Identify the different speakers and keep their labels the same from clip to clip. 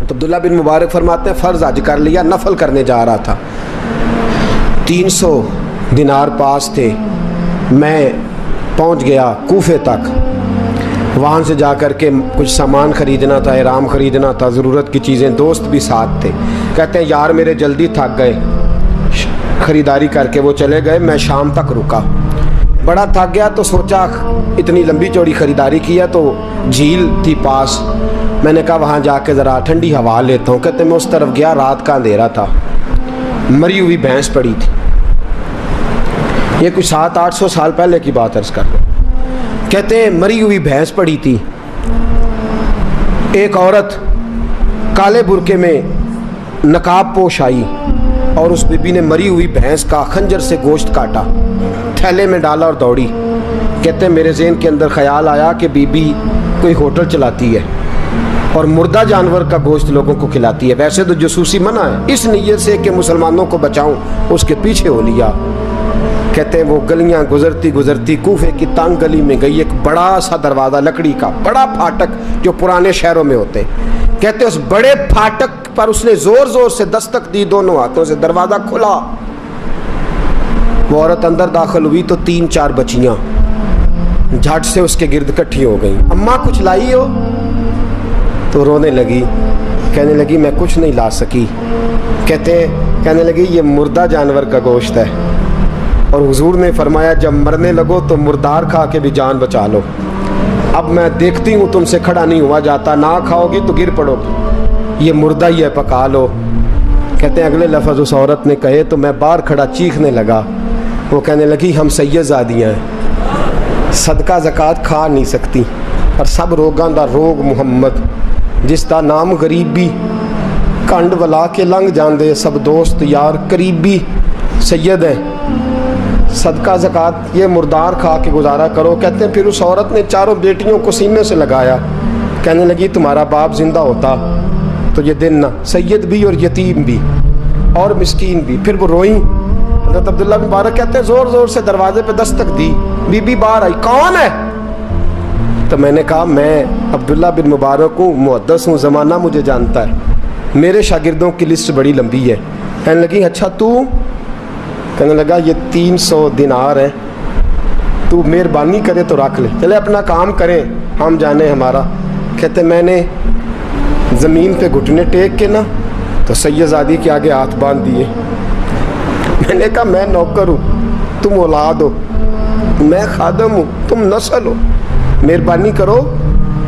Speaker 1: تو عبداللہ بن مبارک فرماتے ہیں فرض حج کر لیا، نفل کرنے جا رہا تھا، 300 دینار پاس تھے، میں پہنچ گیا کوفے تک، وہاں سے جا کر کے کچھ سامان خریدنا تھا، احرام خریدنا تھا، ضرورت کی چیزیں، دوست بھی ساتھ تھے، کہتے ہیں یار میرے جلدی تھک گئے، خریداری کر کے وہ چلے گئے، میں شام تک رکا، بڑا تھک گیا تو سوچا اتنی لمبی چوڑی خریداری کی ہے تو جھیل تھی پاس، میں نے کہا وہاں جا کے ذرا ٹھنڈی ہوا لیتا ہوں، کہتے ہیں میں اس طرف گیا، رات کا اندھیرا تھا، مری ہوئی بھینس پڑی تھی، یہ کچھ 700-800 سال پہلے کی بات عرض کر رہا ہوں، کہتے ہیں مری ہوئی بھینس پڑی تھی، ایک عورت کالے برقعے میں نقاب پوش آئی اور اس بی بی نے مری ہوئی بھینس کا خنجر سے گوشت کاٹا، تھیلے میں ڈالا اور دوڑی، کہتے ہیں میرے ذہن کے اندر خیال آیا کہ بی بی کوئی ہوٹل چلاتی ہے اور مردہ جانور کا گوشت لوگوں کو کھلاتی ہے، ویسے تو جاسوسی منع ہے، اس نیت سے کہ مسلمانوں کو بچاؤں اس کے پیچھے ہو لیا، کہتے ہیں وہ گلیاں گزرتی گزرتی کوفے کی تنگ گلی میں گئی، ایک بڑا سا دروازہ لکڑی کا، بڑا پھاٹک جو پرانے شہروں میں ہوتے، کہتے ہیں اس بڑے پھاٹک پر اس نے زور زور سے دستک دی، دونوں ہاتھوں سے دروازہ کھلا، وہ عورت اندر داخل ہوئی تو 3-4 بچیاں جھٹ سے اس کے گرد کٹھی ہو گئیں، اماں کچھ لائی ہو؟ تو رونے لگی، کہنے لگی میں کچھ نہیں لا سکی، کہنے لگی یہ مردہ جانور کا گوشت ہے، اور حضور نے فرمایا جب مرنے لگو تو مردار کھا کے بھی جان بچا لو، اب میں دیکھتی ہوں تم سے کھڑا نہیں ہوا جاتا، نہ کھاؤ گی تو گر پڑو گی، یہ مردہ ہی ہے پکا لو، کہتے ہیں اگلے لفظ اس عورت نے کہے تو میں باہر کھڑا چیخنے لگا، وہ کہنے لگی ہم سید زادیاں ہیں، صدقہ زکوٰۃ کھا نہیں سکتی، اور سب روگاں دا روگ محمد، جس دا نام غریبی، کنڈ ولا کے لنگ جاندے سب دوست یار قریبی، سید ہیں، صدقہ زکوٰۃ یہ مردار کھا کے گزارا کرو، کہتے ہیں پھر اس عورت نے 4 بیٹیوں کو سینے سے لگایا، کہنے لگی تمہارا باپ زندہ ہوتا تو یہ دن نہ، سید بھی اور یتیم بھی اور مسکین بھی، پھر وہ روئیں، حضرت عبداللہ بن مبارک کہتے ہیں زور زور سے دروازے پہ دستک دی، بی بی باہر آئی، کون ہے؟ تو میں نے کہا میں عبداللہ بن مبارک ہوں، محدث ہوں، زمانہ مجھے جانتا ہے، میرے شاگردوں کی لسٹ بڑی لمبی ہے، کہنے لگی اچھا تو؟ کہنے لگا یہ 300 دینار ہیں، تو مہربانی کرے تو رکھ لے، چلے اپنا کام کریں ہم جانے ہمارا، کہتے میں نے زمین پہ گھٹنے ٹیک کے نا تو سید زادی کے آگے ہاتھ باندھ دیے، میں نے کہا میں نوکر ہوں تم اولاد ہو، میں خادم ہوں تم نسل ہو، مہربانی کرو،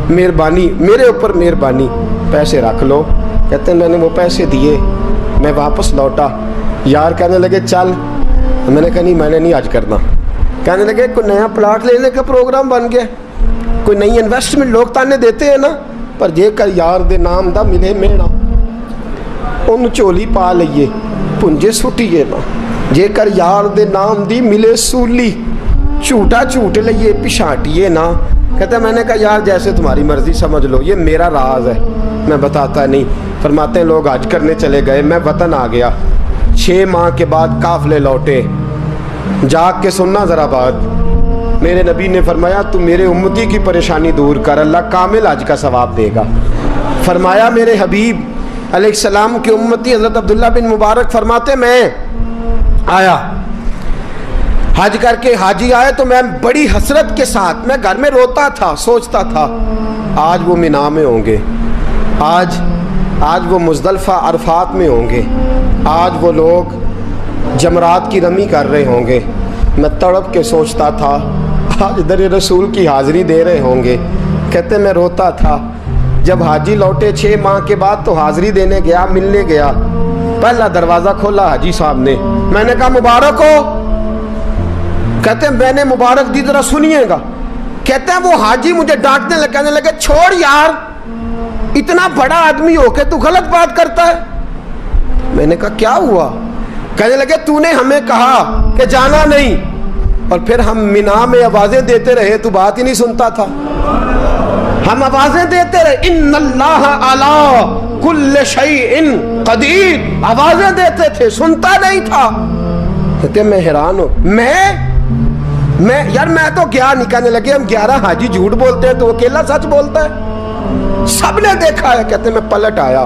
Speaker 1: مہربانی میرے اوپر مہربانی، پیسے رکھ لو، کہتے ہیں میں نے وہ پیسے دیے، میں واپس لوٹا، یار کہنے لگے چل، میں نے کہا نہیں میں نے نہیں آج کرنا، کہنے لگے کوئی نیا پلاٹ لینے کا پروگرام بن گیا، کوئی نئی انویسٹمنٹ لوگ تانے دیتے ہیں نا، پر جے کر یار دے نام دا ملے میڑا، ان چولی پا لئیے پنجے سٹیے نا، جے کر یار دے نام دی ملے سولی، چھوٹا چھوٹ لئیے پشانٹیے نا، کہتے ہیں میں نے کہا یار جیسے تمہاری مرضی سمجھ لو، یہ میرا راز ہے میں بتاتا نہیں، فرماتے ہیں لوگ حج کرنے چلے گئے، میں وطن آ گیا، 6 ماہ کے بعد قافلے لوٹے، جاگ کے سننا ذرا بات، میرے نبی نے فرمایا تو میرے امتی کی پریشانی دور کر، اللہ کامل حج کا ثواب دے گا، فرمایا میرے حبیب علیہ السلام کے امتی حضرت عبداللہ بن مبارک فرماتے میں آیا حج کر کے، حاجی آئے تو میں بڑی حسرت کے ساتھ، میں گھر میں روتا تھا، سوچتا تھا آج وہ مینا میں ہوں گے، آج وہ مزدلفہ عرفات میں ہوں گے، آج وہ لوگ جمرات کی رمی کر رہے ہوں گے، میں تڑپ کے سوچتا تھا آج در رسول کی حاضری دے رہے ہوں گے، کہتے میں روتا تھا، جب حاجی لوٹے 6 ماہ کے بعد تو حاضری دینے گیا، ملنے گیا، پہلا دروازہ کھولا حاجی صاحب نے، میں نے کہا مبارک ہو، کہتے ہیں میں نے مبارک دی ذرا سنیے گا، کہتے ہیں وہ حاجی مجھے ڈانٹنے لگے، کہنے لگے چھوڑ یار اتنا بڑا آدمی ہو کے تو غلط بات کرتا ہے، میں نے کہا کیا ہوا؟ کہنے لگے تو نے ہمیں کہا کہ جانا نہیں، اور پھر ہم مینا میں آوازیں دیتے رہے تو بات ہی نہیں سنتا تھا، ہم آوازیں دیتے رہے ان اللہ علی کل شیء قدیر، آوازیں دیتے تھے، سنتا نہیں تھا، کہتے میں حیران ہوں، یار میں تو گیا نہیں، کہنے لگے ہم 11 حاجی جھوٹ بولتے ہیں تو اکیلا سچ بولتا ہے، سب نے دیکھا ہے، کہتے میں پلٹ آیا،